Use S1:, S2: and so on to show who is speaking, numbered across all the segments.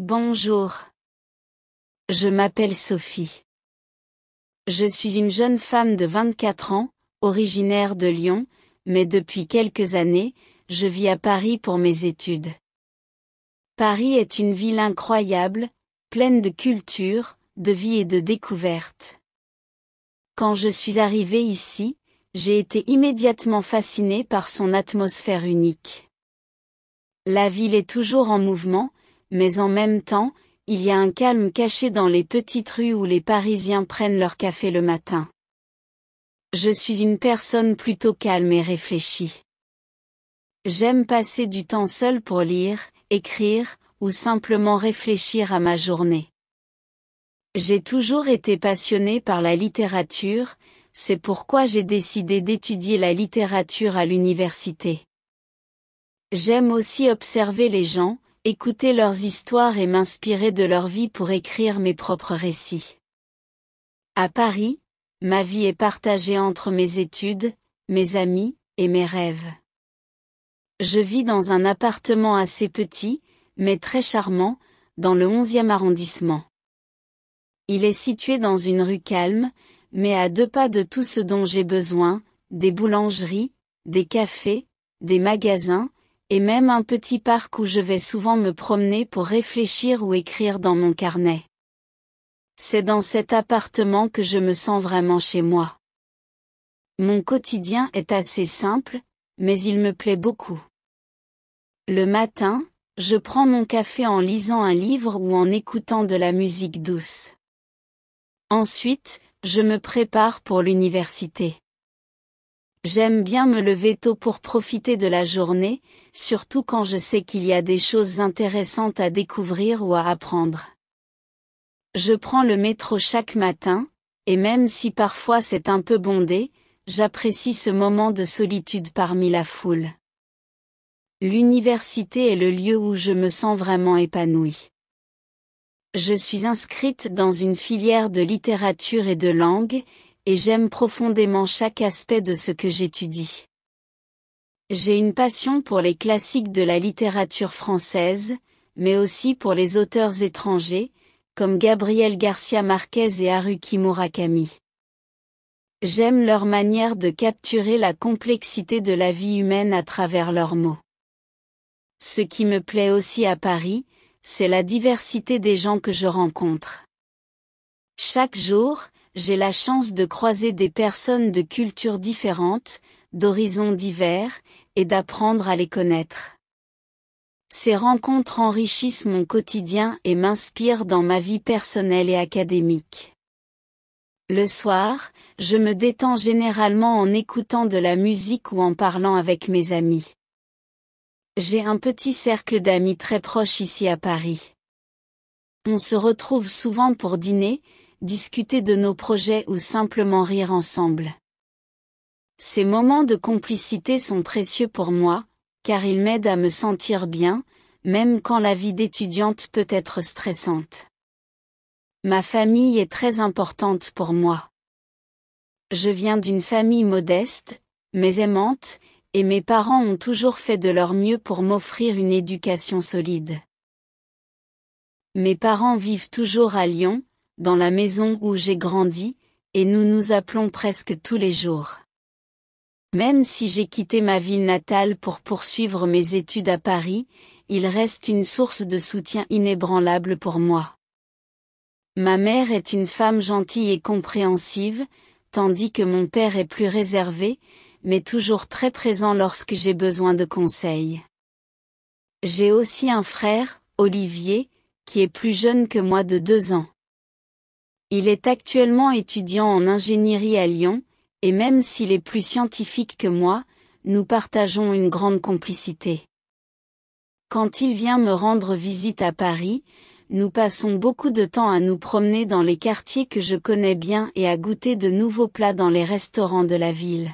S1: Bonjour. Je m'appelle Sophie. Je suis une jeune femme de 24 ans, originaire de Lyon, mais depuis quelques années, je vis à Paris pour mes études. Paris est une ville incroyable, pleine de culture, de vie et de découvertes. Quand je suis arrivée ici, j'ai été immédiatement fascinée par son atmosphère unique. La ville est toujours en mouvement, mais en même temps, il y a un calme caché dans les petites rues où les Parisiens prennent leur café le matin. Je suis une personne plutôt calme et réfléchie. J'aime passer du temps seul pour lire, écrire, ou simplement réfléchir à ma journée. J'ai toujours été passionnée par la littérature, c'est pourquoi j'ai décidé d'étudier la littérature à l'université. J'aime aussi observer les gens, écouter leurs histoires et m'inspirer de leur vie pour écrire mes propres récits. À Paris, ma vie est partagée entre mes études, mes amis, et mes rêves. Je vis dans un appartement assez petit, mais très charmant, dans le 11e arrondissement. Il est situé dans une rue calme, mais à 2 pas de tout ce dont j'ai besoin, des boulangeries, des cafés, des magasins, et même un petit parc où je vais souvent me promener pour réfléchir ou écrire dans mon carnet. C'est dans cet appartement que je me sens vraiment chez moi. Mon quotidien est assez simple, mais il me plaît beaucoup. Le matin, je prends mon café en lisant un livre ou en écoutant de la musique douce. Ensuite, je me prépare pour l'université. J'aime bien me lever tôt pour profiter de la journée, surtout quand je sais qu'il y a des choses intéressantes à découvrir ou à apprendre. Je prends le métro chaque matin, et même si parfois c'est un peu bondé, j'apprécie ce moment de solitude parmi la foule. L'université est le lieu où je me sens vraiment épanouie. Je suis inscrite dans une filière de littérature et de langue, et j'aime profondément chaque aspect de ce que j'étudie. J'ai une passion pour les classiques de la littérature française, mais aussi pour les auteurs étrangers, comme Gabriel García Márquez et Haruki Murakami. J'aime leur manière de capturer la complexité de la vie humaine à travers leurs mots. Ce qui me plaît aussi à Paris, c'est la diversité des gens que je rencontre. Chaque jour, j'ai la chance de croiser des personnes de cultures différentes, d'horizons divers, et d'apprendre à les connaître. Ces rencontres enrichissent mon quotidien et m'inspirent dans ma vie personnelle et académique. Le soir, je me détends généralement en écoutant de la musique ou en parlant avec mes amis. J'ai un petit cercle d'amis très proches ici à Paris. On se retrouve souvent pour dîner, discuter de nos projets ou simplement rire ensemble. Ces moments de complicité sont précieux pour moi, car ils m'aident à me sentir bien, même quand la vie d'étudiante peut être stressante. Ma famille est très importante pour moi. Je viens d'une famille modeste, mais aimante, et mes parents ont toujours fait de leur mieux pour m'offrir une éducation solide. Mes parents vivent toujours à Lyon, dans la maison où j'ai grandi, et nous nous appelons presque tous les jours. Même si j'ai quitté ma ville natale pour poursuivre mes études à Paris, il reste une source de soutien inébranlable pour moi. Ma mère est une femme gentille et compréhensive, tandis que mon père est plus réservé, mais toujours très présent lorsque j'ai besoin de conseils. J'ai aussi un frère, Olivier, qui est plus jeune que moi de 2 ans. Il est actuellement étudiant en ingénierie à Lyon, et même s'il est plus scientifique que moi, nous partageons une grande complicité. Quand il vient me rendre visite à Paris, nous passons beaucoup de temps à nous promener dans les quartiers que je connais bien et à goûter de nouveaux plats dans les restaurants de la ville.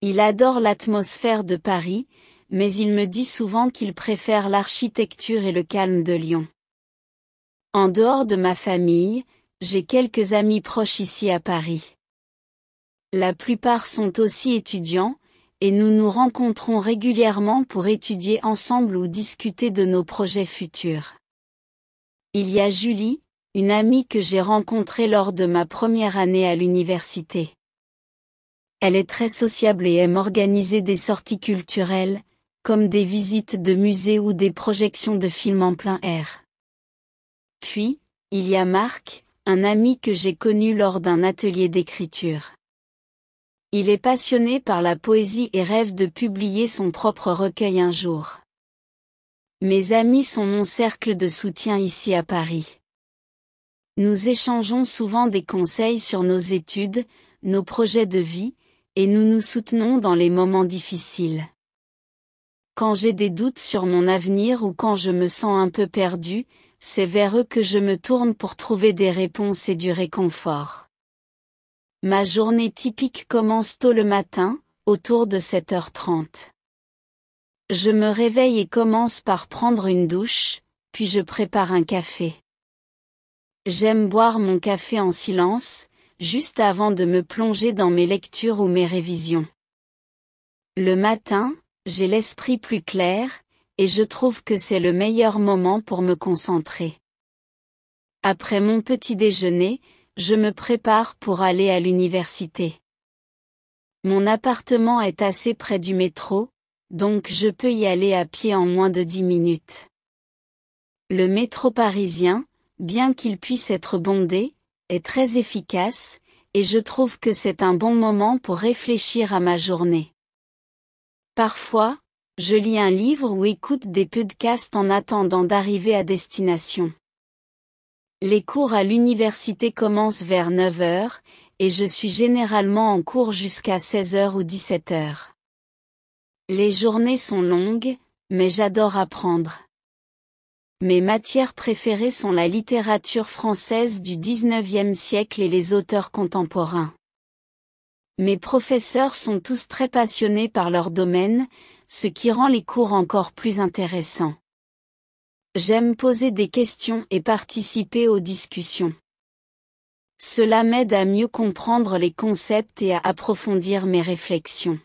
S1: Il adore l'atmosphère de Paris, mais il me dit souvent qu'il préfère l'architecture et le calme de Lyon. En dehors de ma famille, j'ai quelques amis proches ici à Paris. La plupart sont aussi étudiants, et nous nous rencontrons régulièrement pour étudier ensemble ou discuter de nos projets futurs. Il y a Julie, une amie que j'ai rencontrée lors de ma première année à l'université. Elle est très sociable et aime organiser des sorties culturelles, comme des visites de musées ou des projections de films en plein air. Puis, il y a Marc, un ami que j'ai connu lors d'un atelier d'écriture. Il est passionné par la poésie et rêve de publier son propre recueil un jour. Mes amis sont mon cercle de soutien ici à Paris. Nous échangeons souvent des conseils sur nos études, nos projets de vie, et nous nous soutenons dans les moments difficiles. Quand j'ai des doutes sur mon avenir ou quand je me sens un peu perdu, c'est vers eux que je me tourne pour trouver des réponses et du réconfort. Ma journée typique commence tôt le matin, autour de 7h30. Je me réveille et commence par prendre une douche, puis je prépare un café. J'aime boire mon café en silence, juste avant de me plonger dans mes lectures ou mes révisions. Le matin, j'ai l'esprit plus clair, et je trouve que c'est le meilleur moment pour me concentrer. Après mon petit déjeuner, je me prépare pour aller à l'université. Mon appartement est assez près du métro, donc je peux y aller à pied en moins de 10 minutes. Le métro parisien, bien qu'il puisse être bondé, est très efficace, et je trouve que c'est un bon moment pour réfléchir à ma journée. Parfois, je lis un livre ou écoute des podcasts en attendant d'arriver à destination. Les cours à l'université commencent vers 9h, et je suis généralement en cours jusqu'à 16h ou 17h. Les journées sont longues, mais j'adore apprendre. Mes matières préférées sont la littérature française du XIXe siècle et les auteurs contemporains. Mes professeurs sont tous très passionnés par leur domaine, ce qui rend les cours encore plus intéressants. J'aime poser des questions et participer aux discussions. Cela m'aide à mieux comprendre les concepts et à approfondir mes réflexions.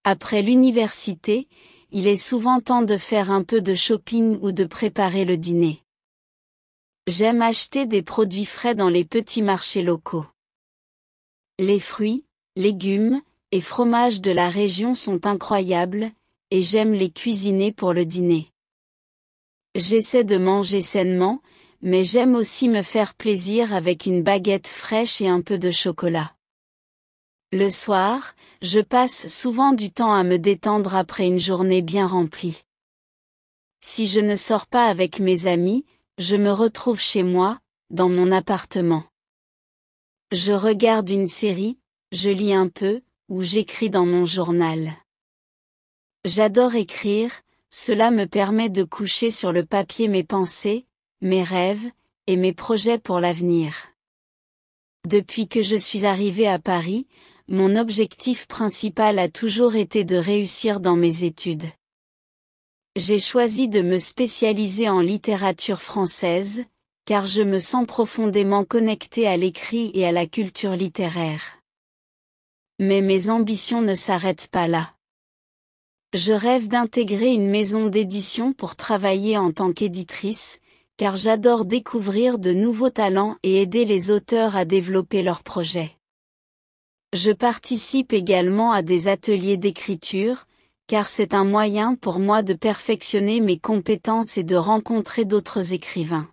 S1: Après l'université, il est souvent temps de faire un peu de shopping ou de préparer le dîner. J'aime acheter des produits frais dans les petits marchés locaux. Les fruits, légumes et fromages de la région sont incroyables, et j'aime les cuisiner pour le dîner. J'essaie de manger sainement, mais j'aime aussi me faire plaisir avec une baguette fraîche et un peu de chocolat. Le soir, je passe souvent du temps à me détendre après une journée bien remplie. Si je ne sors pas avec mes amis, je me retrouve chez moi, dans mon appartement. Je regarde une série, je lis un peu, ou j'écris dans mon journal. J'adore écrire, cela me permet de coucher sur le papier mes pensées, mes rêves, et mes projets pour l'avenir. Depuis que je suis arrivée à Paris, mon objectif principal a toujours été de réussir dans mes études. J'ai choisi de me spécialiser en littérature française, car je me sens profondément connectée à l'écrit et à la culture littéraire. Mais mes ambitions ne s'arrêtent pas là. Je rêve d'intégrer une maison d'édition pour travailler en tant qu'éditrice, car j'adore découvrir de nouveaux talents et aider les auteurs à développer leurs projets. Je participe également à des ateliers d'écriture, car c'est un moyen pour moi de perfectionner mes compétences et de rencontrer d'autres écrivains.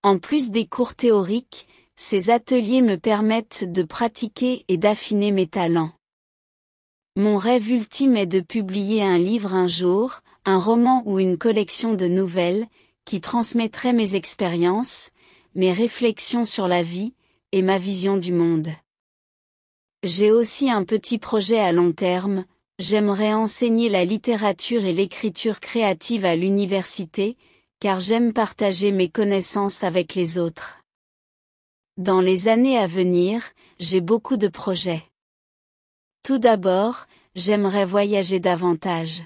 S1: En plus des cours théoriques, ces ateliers me permettent de pratiquer et d'affiner mes talents. Mon rêve ultime est de publier un livre un jour, un roman ou une collection de nouvelles, qui transmettrait mes expériences, mes réflexions sur la vie, et ma vision du monde. J'ai aussi un petit projet à long terme, j'aimerais enseigner la littérature et l'écriture créative à l'université, car j'aime partager mes connaissances avec les autres. Dans les années à venir, j'ai beaucoup de projets. Tout d'abord, j'aimerais voyager davantage.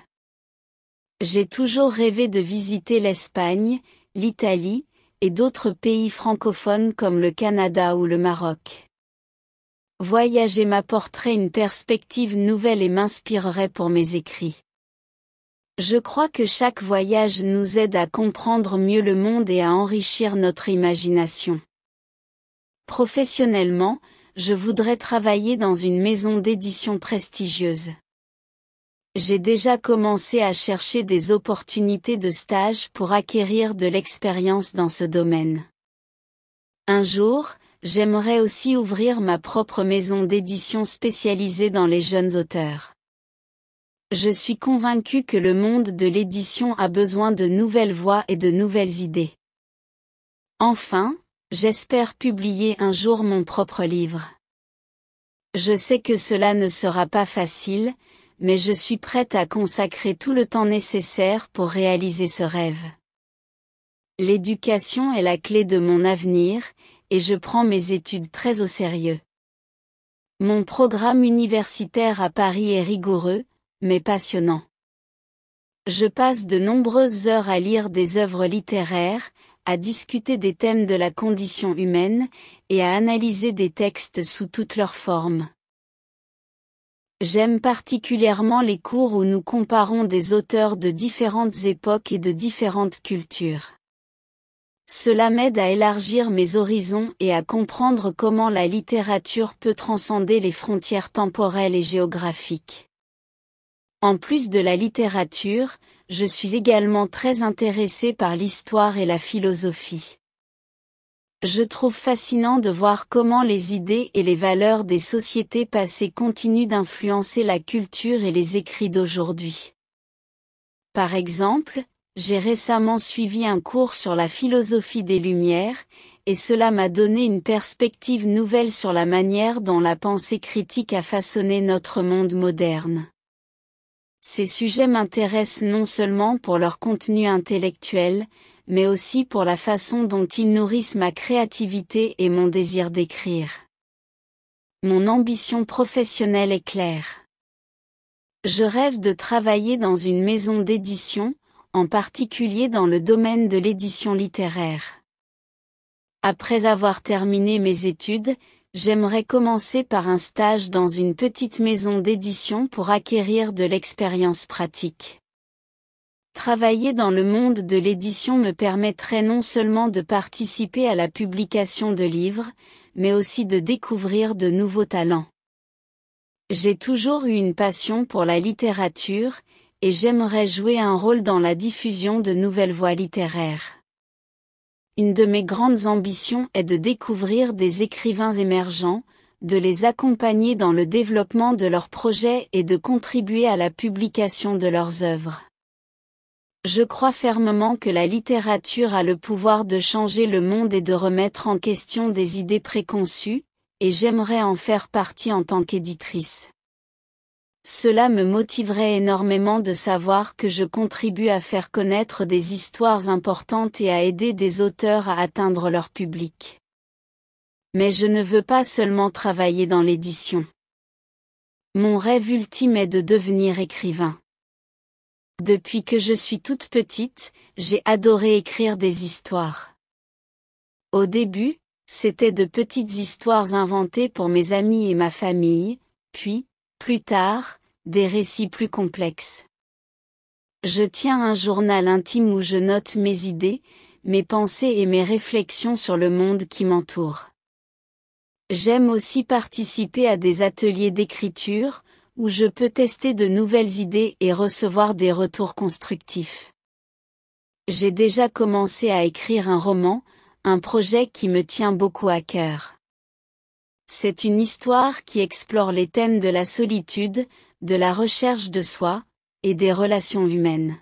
S1: J'ai toujours rêvé de visiter l'Espagne, l'Italie, et d'autres pays francophones comme le Canada ou le Maroc. Voyager m'apporterait une perspective nouvelle et m'inspirerait pour mes écrits. Je crois que chaque voyage nous aide à comprendre mieux le monde et à enrichir notre imagination. Professionnellement, je voudrais travailler dans une maison d'édition prestigieuse. J'ai déjà commencé à chercher des opportunités de stage pour acquérir de l'expérience dans ce domaine. Un jour, j'aimerais aussi ouvrir ma propre maison d'édition spécialisée dans les jeunes auteurs. Je suis convaincue que le monde de l'édition a besoin de nouvelles voix et de nouvelles idées. Enfin, j'espère publier un jour mon propre livre. Je sais que cela ne sera pas facile, mais je suis prête à consacrer tout le temps nécessaire pour réaliser ce rêve. L'éducation est la clé de mon avenir, et je prends mes études très au sérieux. Mon programme universitaire à Paris est rigoureux, mais passionnant. Je passe de nombreuses heures à lire des œuvres littéraires, à discuter des thèmes de la condition humaine, et à analyser des textes sous toutes leurs formes. J'aime particulièrement les cours où nous comparons des auteurs de différentes époques et de différentes cultures. Cela m'aide à élargir mes horizons et à comprendre comment la littérature peut transcender les frontières temporelles et géographiques. En plus de la littérature, je suis également très intéressée par l'histoire et la philosophie. Je trouve fascinant de voir comment les idées et les valeurs des sociétés passées continuent d'influencer la culture et les écrits d'aujourd'hui. Par exemple, j'ai récemment suivi un cours sur la philosophie des Lumières, et cela m'a donné une perspective nouvelle sur la manière dont la pensée critique a façonné notre monde moderne. Ces sujets m'intéressent non seulement pour leur contenu intellectuel, mais aussi pour la façon dont ils nourrissent ma créativité et mon désir d'écrire. Mon ambition professionnelle est claire. Je rêve de travailler dans une maison d'édition, en particulier dans le domaine de l'édition littéraire. Après avoir terminé mes études, j'aimerais commencer par un stage dans une petite maison d'édition pour acquérir de l'expérience pratique. Travailler dans le monde de l'édition me permettrait non seulement de participer à la publication de livres, mais aussi de découvrir de nouveaux talents. J'ai toujours eu une passion pour la littérature, et j'aimerais jouer un rôle dans la diffusion de nouvelles voies littéraires. Une de mes grandes ambitions est de découvrir des écrivains émergents, de les accompagner dans le développement de leurs projets et de contribuer à la publication de leurs œuvres. Je crois fermement que la littérature a le pouvoir de changer le monde et de remettre en question des idées préconçues, et j'aimerais en faire partie en tant qu'éditrice. Cela me motiverait énormément de savoir que je contribue à faire connaître des histoires importantes et à aider des auteurs à atteindre leur public. Mais je ne veux pas seulement travailler dans l'édition. Mon rêve ultime est de devenir écrivain. Depuis que je suis toute petite, j'ai adoré écrire des histoires. Au début, c'était de petites histoires inventées pour mes amis et ma famille, puis, plus tard, des récits plus complexes. Je tiens un journal intime où je note mes idées, mes pensées et mes réflexions sur le monde qui m'entoure. J'aime aussi participer à des ateliers d'écriture, où je peux tester de nouvelles idées et recevoir des retours constructifs. J'ai déjà commencé à écrire un roman, un projet qui me tient beaucoup à cœur. C'est une histoire qui explore les thèmes de la solitude, de la recherche de soi, et des relations humaines.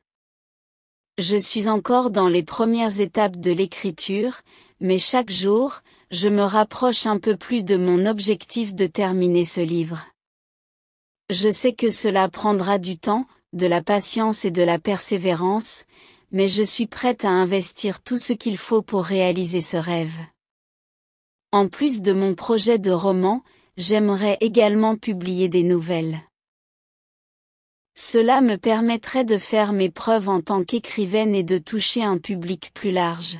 S1: Je suis encore dans les premières étapes de l'écriture, mais chaque jour, je me rapproche un peu plus de mon objectif de terminer ce livre. Je sais que cela prendra du temps, de la patience et de la persévérance, mais je suis prête à investir tout ce qu'il faut pour réaliser ce rêve. En plus de mon projet de roman, j'aimerais également publier des nouvelles. Cela me permettrait de faire mes preuves en tant qu'écrivaine et de toucher un public plus large.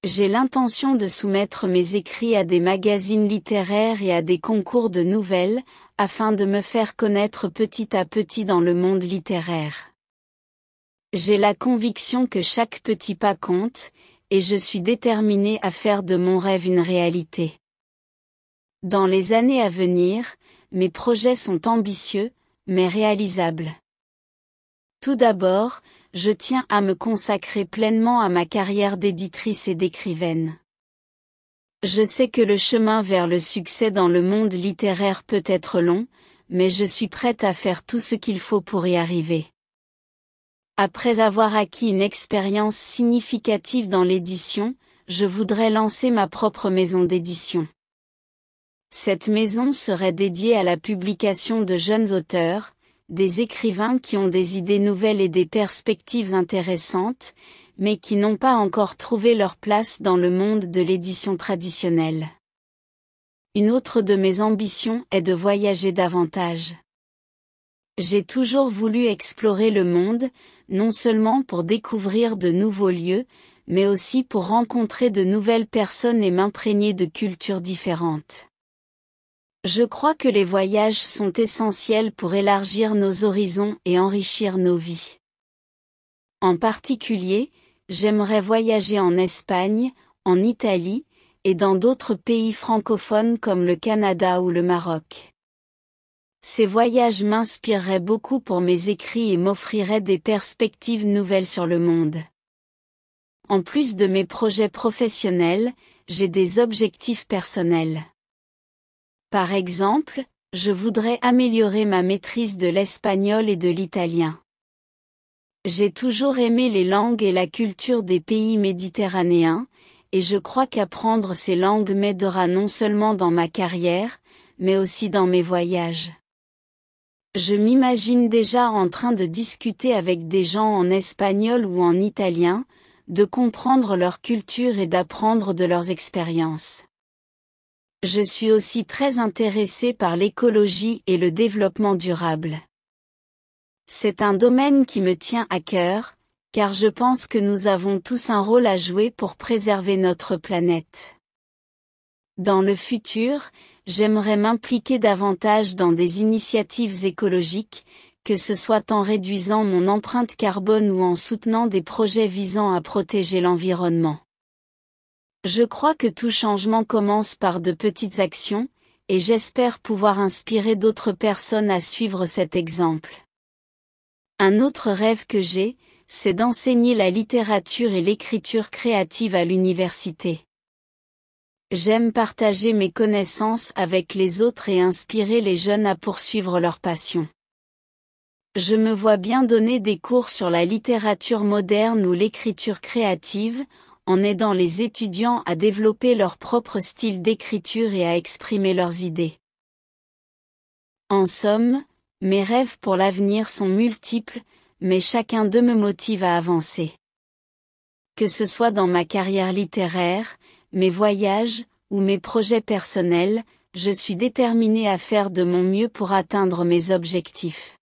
S1: J'ai l'intention de soumettre mes écrits à des magazines littéraires et à des concours de nouvelles, afin de me faire connaître petit à petit dans le monde littéraire. J'ai la conviction que chaque petit pas compte, et je suis déterminée à faire de mon rêve une réalité. Dans les années à venir, mes projets sont ambitieux, mais réalisables. Tout d'abord, je tiens à me consacrer pleinement à ma carrière d'éditrice et d'écrivaine. Je sais que le chemin vers le succès dans le monde littéraire peut être long, mais je suis prête à faire tout ce qu'il faut pour y arriver. Après avoir acquis une expérience significative dans l'édition, je voudrais lancer ma propre maison d'édition. Cette maison serait dédiée à la publication de jeunes auteurs, des écrivains qui ont des idées nouvelles et des perspectives intéressantes, mais qui n'ont pas encore trouvé leur place dans le monde de l'édition traditionnelle. Une autre de mes ambitions est de voyager davantage. J'ai toujours voulu explorer le monde, non seulement pour découvrir de nouveaux lieux, mais aussi pour rencontrer de nouvelles personnes et m'imprégner de cultures différentes. Je crois que les voyages sont essentiels pour élargir nos horizons et enrichir nos vies. En particulier, j'aimerais voyager en Espagne, en Italie, et dans d'autres pays francophones comme le Canada ou le Maroc. Ces voyages m'inspireraient beaucoup pour mes écrits et m'offriraient des perspectives nouvelles sur le monde. En plus de mes projets professionnels, j'ai des objectifs personnels. Par exemple, je voudrais améliorer ma maîtrise de l'espagnol et de l'italien. J'ai toujours aimé les langues et la culture des pays méditerranéens, et je crois qu'apprendre ces langues m'aidera non seulement dans ma carrière, mais aussi dans mes voyages. Je m'imagine déjà en train de discuter avec des gens en espagnol ou en italien, de comprendre leur culture et d'apprendre de leurs expériences. Je suis aussi très intéressée par l'écologie et le développement durable. C'est un domaine qui me tient à cœur, car je pense que nous avons tous un rôle à jouer pour préserver notre planète. Dans le futur, j'aimerais m'impliquer davantage dans des initiatives écologiques, que ce soit en réduisant mon empreinte carbone ou en soutenant des projets visant à protéger l'environnement. Je crois que tout changement commence par de petites actions, et j'espère pouvoir inspirer d'autres personnes à suivre cet exemple. Un autre rêve que j'ai, c'est d'enseigner la littérature et l'écriture créative à l'université. J'aime partager mes connaissances avec les autres et inspirer les jeunes à poursuivre leur passion. Je me vois bien donner des cours sur la littérature moderne ou l'écriture créative, en aidant les étudiants à développer leur propre style d'écriture et à exprimer leurs idées. En somme, mes rêves pour l'avenir sont multiples, mais chacun d'eux me motive à avancer. Que ce soit dans ma carrière littéraire, mes voyages, ou mes projets personnels, je suis déterminée à faire de mon mieux pour atteindre mes objectifs.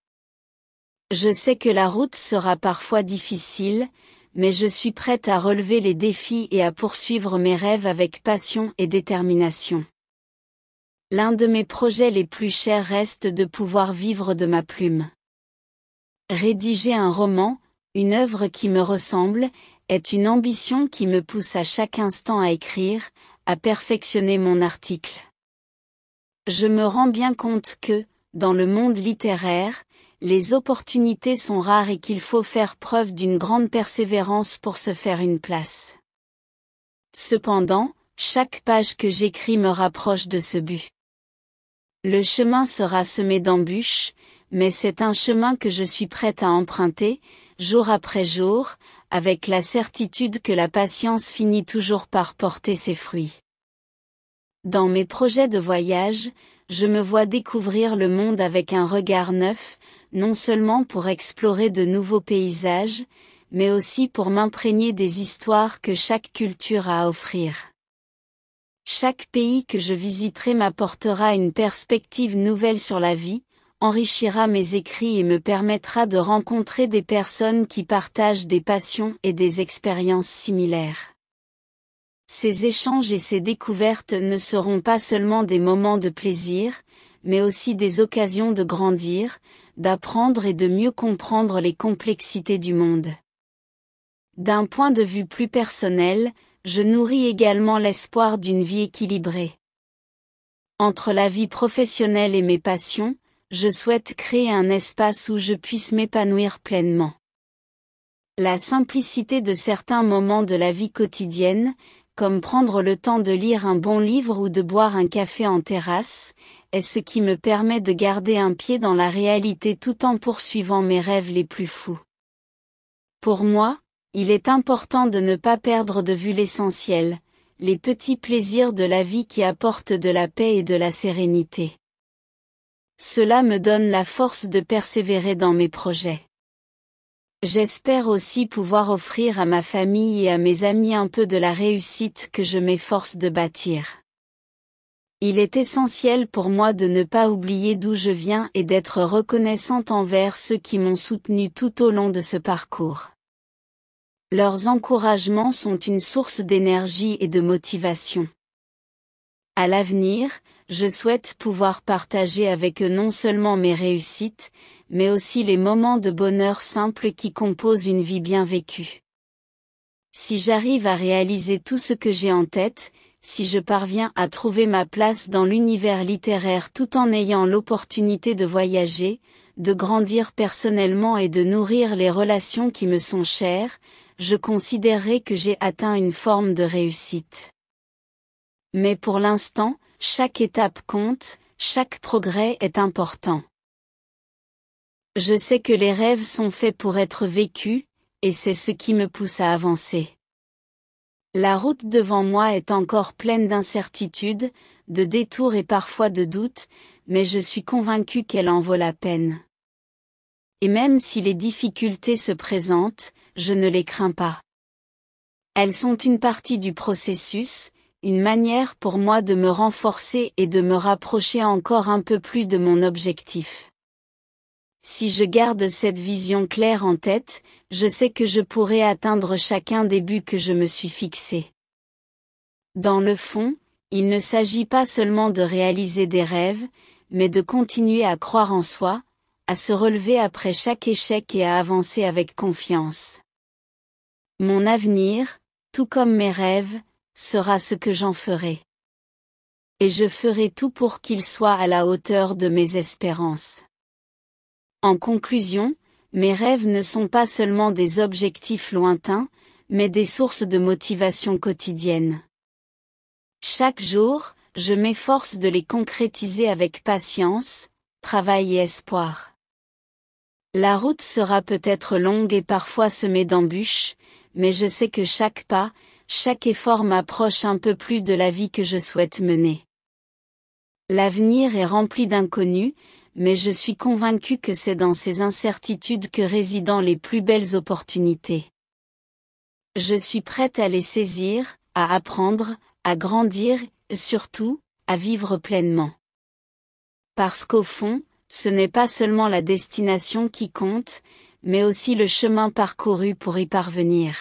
S1: Je sais que la route sera parfois difficile, mais je suis prête à relever les défis et à poursuivre mes rêves avec passion et détermination. L'un de mes projets les plus chers reste de pouvoir vivre de ma plume. Rédiger un roman, une œuvre qui me ressemble, est une ambition qui me pousse à chaque instant à écrire, à perfectionner mon article. Je me rends bien compte que, dans le monde littéraire, les opportunités sont rares et qu'il faut faire preuve d'une grande persévérance pour se faire une place. Cependant, chaque page que j'écris me rapproche de ce but. Le chemin sera semé d'embûches, mais c'est un chemin que je suis prête à emprunter, jour après jour, avec la certitude que la patience finit toujours par porter ses fruits. Dans mes projets de voyage, je me vois découvrir le monde avec un regard neuf, non seulement pour explorer de nouveaux paysages, mais aussi pour m'imprégner des histoires que chaque culture a à offrir. Chaque pays que je visiterai m'apportera une perspective nouvelle sur la vie, enrichira mes écrits et me permettra de rencontrer des personnes qui partagent des passions et des expériences similaires. Ces échanges et ces découvertes ne seront pas seulement des moments de plaisir, mais aussi des occasions de grandir, d'apprendre et de mieux comprendre les complexités du monde. D'un point de vue plus personnel, je nourris également l'espoir d'une vie équilibrée. Entre la vie professionnelle et mes passions, je souhaite créer un espace où je puisse m'épanouir pleinement. La simplicité de certains moments de la vie quotidienne, comme prendre le temps de lire un bon livre ou de boire un café en terrasse, est ce qui me permet de garder un pied dans la réalité tout en poursuivant mes rêves les plus fous. Pour moi, il est important de ne pas perdre de vue l'essentiel, les petits plaisirs de la vie qui apportent de la paix et de la sérénité. Cela me donne la force de persévérer dans mes projets. J'espère aussi pouvoir offrir à ma famille et à mes amis un peu de la réussite que je m'efforce de bâtir. Il est essentiel pour moi de ne pas oublier d'où je viens et d'être reconnaissante envers ceux qui m'ont soutenue tout au long de ce parcours. Leurs encouragements sont une source d'énergie et de motivation. À l'avenir, je souhaite pouvoir partager avec eux non seulement mes réussites, mais aussi les moments de bonheur simples qui composent une vie bien vécue. Si j'arrive à réaliser tout ce que j'ai en tête, si je parviens à trouver ma place dans l'univers littéraire tout en ayant l'opportunité de voyager, de grandir personnellement et de nourrir les relations qui me sont chères, je considérerai que j'ai atteint une forme de réussite. Mais pour l'instant, chaque étape compte, chaque progrès est important. Je sais que les rêves sont faits pour être vécus, et c'est ce qui me pousse à avancer. La route devant moi est encore pleine d'incertitudes, de détours et parfois de doutes, mais je suis convaincue qu'elle en vaut la peine. Et même si les difficultés se présentent, je ne les crains pas. Elles sont une partie du processus, une manière pour moi de me renforcer et de me rapprocher encore un peu plus de mon objectif. Si je garde cette vision claire en tête, je sais que je pourrai atteindre chacun des buts que je me suis fixés. Dans le fond, il ne s'agit pas seulement de réaliser des rêves, mais de continuer à croire en soi, à se relever après chaque échec et à avancer avec confiance. Mon avenir, tout comme mes rêves, sera ce que j'en ferai. Et je ferai tout pour qu'il soit à la hauteur de mes espérances. En conclusion, mes rêves ne sont pas seulement des objectifs lointains, mais des sources de motivation quotidienne. Chaque jour, je m'efforce de les concrétiser avec patience, travail et espoir. La route sera peut-être longue et parfois semée d'embûches, mais je sais que chaque pas, chaque effort m'approche un peu plus de la vie que je souhaite mener. L'avenir est rempli d'inconnus, mais je suis convaincue que c'est dans ces incertitudes que résident les plus belles opportunités. Je suis prête à les saisir, à apprendre, à grandir, et surtout, à vivre pleinement. Parce qu'au fond, ce n'est pas seulement la destination qui compte, mais aussi le chemin parcouru pour y parvenir.